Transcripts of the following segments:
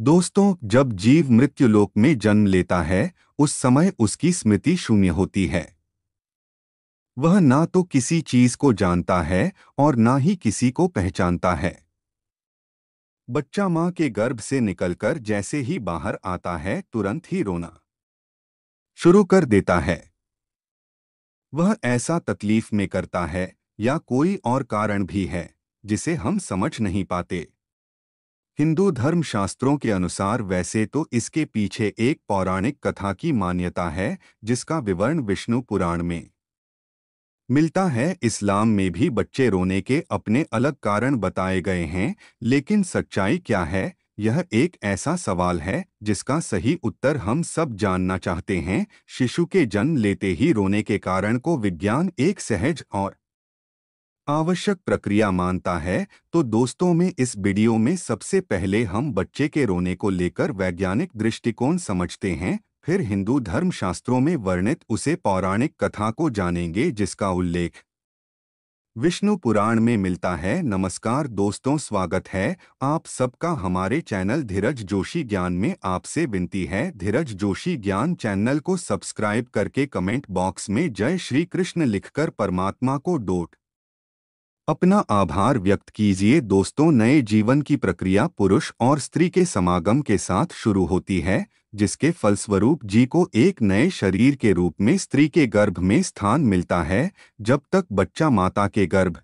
दोस्तों, जब जीव मृत्युलोक में जन्म लेता है, उस समय उसकी स्मृति शून्य होती है। वह ना तो किसी चीज को जानता है और ना ही किसी को पहचानता है। बच्चा मां के गर्भ से निकलकर जैसे ही बाहर आता है, तुरंत ही रोना शुरू कर देता है। वह ऐसा तकलीफ में करता है या कोई और कारण भी है जिसे हम समझ नहीं पाते। हिंदू धर्म शास्त्रों के अनुसार वैसे तो इसके पीछे एक पौराणिक कथा की मान्यता है, जिसका विवरण विष्णु पुराण में मिलता है। इस्लाम में भी बच्चे रोने के अपने अलग कारण बताए गए हैं, लेकिन सच्चाई क्या है, यह एक ऐसा सवाल है जिसका सही उत्तर हम सब जानना चाहते हैं। शिशु के जन्म लेते ही रोने के कारण को विज्ञान एक सहज और आवश्यक प्रक्रिया मानता है। तो दोस्तों, में इस वीडियो में सबसे पहले हम बच्चे के रोने को लेकर वैज्ञानिक दृष्टिकोण समझते हैं, फिर हिंदू धर्मशास्त्रों में वर्णित उसे पौराणिक कथा को जानेंगे जिसका उल्लेख विष्णु पुराण में मिलता है। नमस्कार दोस्तों, स्वागत है आप सबका हमारे चैनल धीरज जोशी ज्ञान में। आपसे विनती है, धीरज जोशी ज्ञान चैनल को सब्सक्राइब करके कमेंट बॉक्स में जय श्री कृष्ण लिखकर परमात्मा को अपना आभार व्यक्त कीजिए। दोस्तों, नए जीवन की प्रक्रिया पुरुष और स्त्री के समागम के साथ शुरू होती है, जिसके फलस्वरूप जी को एक नए शरीर के रूप में स्त्री के गर्भ में स्थान मिलता है। जब तक बच्चा माता के गर्भ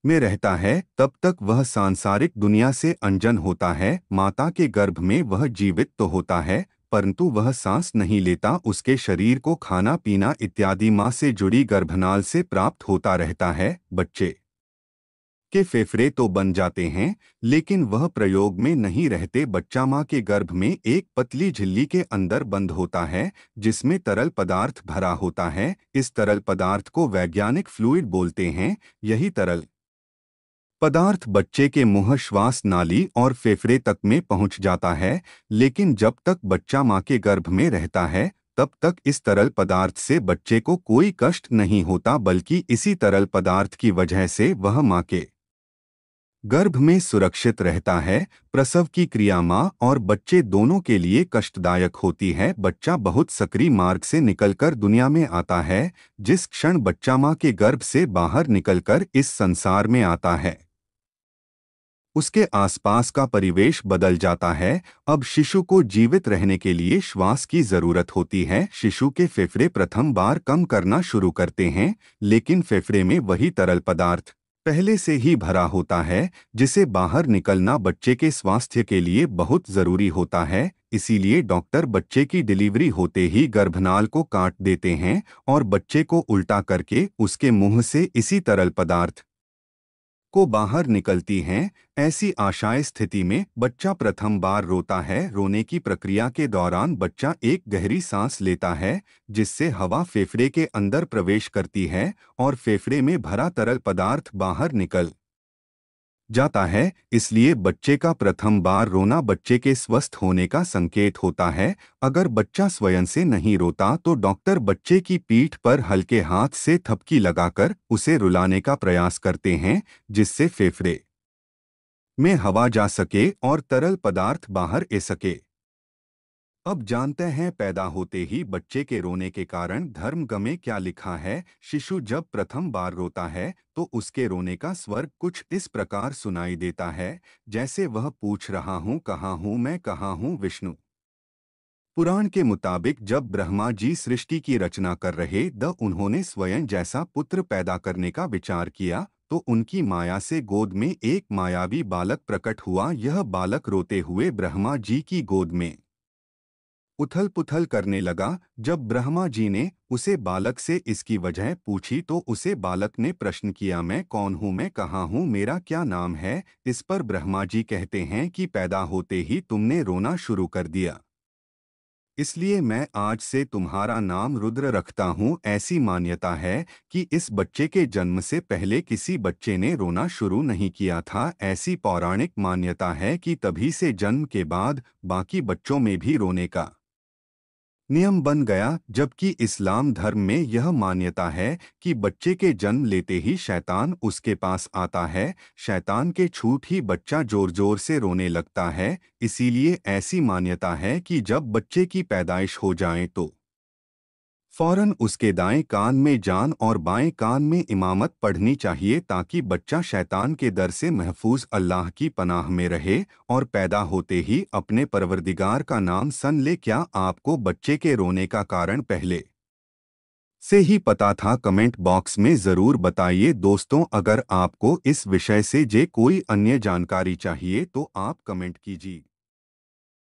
में रहता है, तब तक वह सांसारिक दुनिया से अनजान होता है। माता के गर्भ में वह जीवित तो होता है, परंतु वह सांस नहीं लेता। उसके शरीर को खाना पीना इत्यादि माँ से जुड़ी गर्भनाल से प्राप्त होता रहता है। बच्चे के फेफड़े तो बन जाते हैं, लेकिन वह प्रयोग में नहीं रहते। बच्चा माँ के गर्भ में एक पतली झिल्ली के अंदर बंद होता है, जिसमें तरल पदार्थ भरा होता है। इस तरल पदार्थ को वैज्ञानिक फ्लूइड बोलते हैं। यही तरल पदार्थ बच्चे के मुंह, श्वास नाली और फेफड़े तक में पहुंच जाता है। लेकिन जब तक बच्चा मां के गर्भ में रहता है, तब तक इस तरल पदार्थ से बच्चे को कोई कष्ट नहीं होता, बल्कि इसी तरल पदार्थ की वजह से वह मां के गर्भ में सुरक्षित रहता है। प्रसव की क्रिया मां और बच्चे दोनों के लिए कष्टदायक होती है। बच्चा बहुत सक्रिय मार्ग से निकलकर दुनिया में आता है। जिस क्षण बच्चा मां के गर्भ से बाहर निकलकर इस संसार में आता है, उसके आसपास का परिवेश बदल जाता है। अब शिशु को जीवित रहने के लिए श्वास की जरूरत होती है। शिशु के फेफड़े प्रथम बार कम करना शुरू करते हैं, लेकिन फेफड़े में वही तरल पदार्थ पहले से ही भरा होता है, जिसे बाहर निकलना बच्चे के स्वास्थ्य के लिए बहुत जरूरी होता है। इसीलिए डॉक्टर बच्चे की डिलीवरी होते ही गर्भनाल को काट देते हैं और बच्चे को उल्टा करके उसके मुंह से इसी तरल पदार्थ को बाहर निकलती हैं। ऐसी आशाएं स्थिति में बच्चा प्रथम बार रोता है। रोने की प्रक्रिया के दौरान बच्चा एक गहरी सांस लेता है, जिससे हवा फेफड़े के अंदर प्रवेश करती है और फेफड़े में भरा तरल पदार्थ बाहर निकल जाता है। इसलिए बच्चे का प्रथम बार रोना बच्चे के स्वस्थ होने का संकेत होता है। अगर बच्चा स्वयं से नहीं रोता, तो डॉक्टर बच्चे की पीठ पर हल्के हाथ से थपकी लगाकर उसे रुलाने का प्रयास करते हैं, जिससे फेफड़े में हवा जा सके और तरल पदार्थ बाहर आ सके। अब जानते हैं पैदा होते ही बच्चे के रोने के कारण। धर्म में क्या लिखा है। शिशु जब प्रथम बार रोता है, तो उसके रोने का स्वर कुछ इस प्रकार सुनाई देता है, जैसे वह पूछ रहा हूँ, कहाँ हूँ मैं, कहाँ हूँ विष्णु। पुराण के मुताबिक जब ब्रह्मा जी सृष्टि की रचना कर रहे द उन्होंने स्वयं जैसा पुत्र पैदा करने का विचार किया, तो उनकी माया से गोद में एक मायावी बालक प्रकट हुआ। यह बालक रोते हुए ब्रह्मा जी की गोद में उथल पुथल करने लगा। जब ब्रह्मा जी ने उसे बालक से इसकी वजह पूछी, तो उसे बालक ने प्रश्न किया, मैं कौन हूँ, मैं कहाँ हूँ, मेरा क्या नाम है। इस पर ब्रह्मा जी कहते हैं कि पैदा होते ही तुमने रोना शुरू कर दिया, इसलिए मैं आज से तुम्हारा नाम रुद्र रखता हूँ। ऐसी मान्यता है कि इस बच्चे के जन्म से पहले किसी बच्चे ने रोना शुरू नहीं किया था। ऐसी पौराणिक मान्यता है कि तभी से जन्म के बाद बाकी बच्चों में भी रोने का नियम बन गया, जबकि इस्लाम धर्म में यह मान्यता है कि बच्चे के जन्म लेते ही शैतान उसके पास आता है। शैतान के छूट ही बच्चा जोर जोर से रोने लगता है। इसीलिए ऐसी मान्यता है कि जब बच्चे की पैदाइश हो जाए तो फौरन उसके दाएं कान में जान और बाएं कान में इमामत पढ़नी चाहिए, ताकि बच्चा शैतान के डर से महफूज अल्लाह की पनाह में रहे और पैदा होते ही अपने परवरदिगार का नाम सन ले। क्या आपको बच्चे के रोने का कारण पहले से ही पता था? कमेंट बॉक्स में ज़रूर बताइए दोस्तों। अगर आपको इस विषय से कोई अन्य जानकारी चाहिए तो आप कमेंट कीजिए।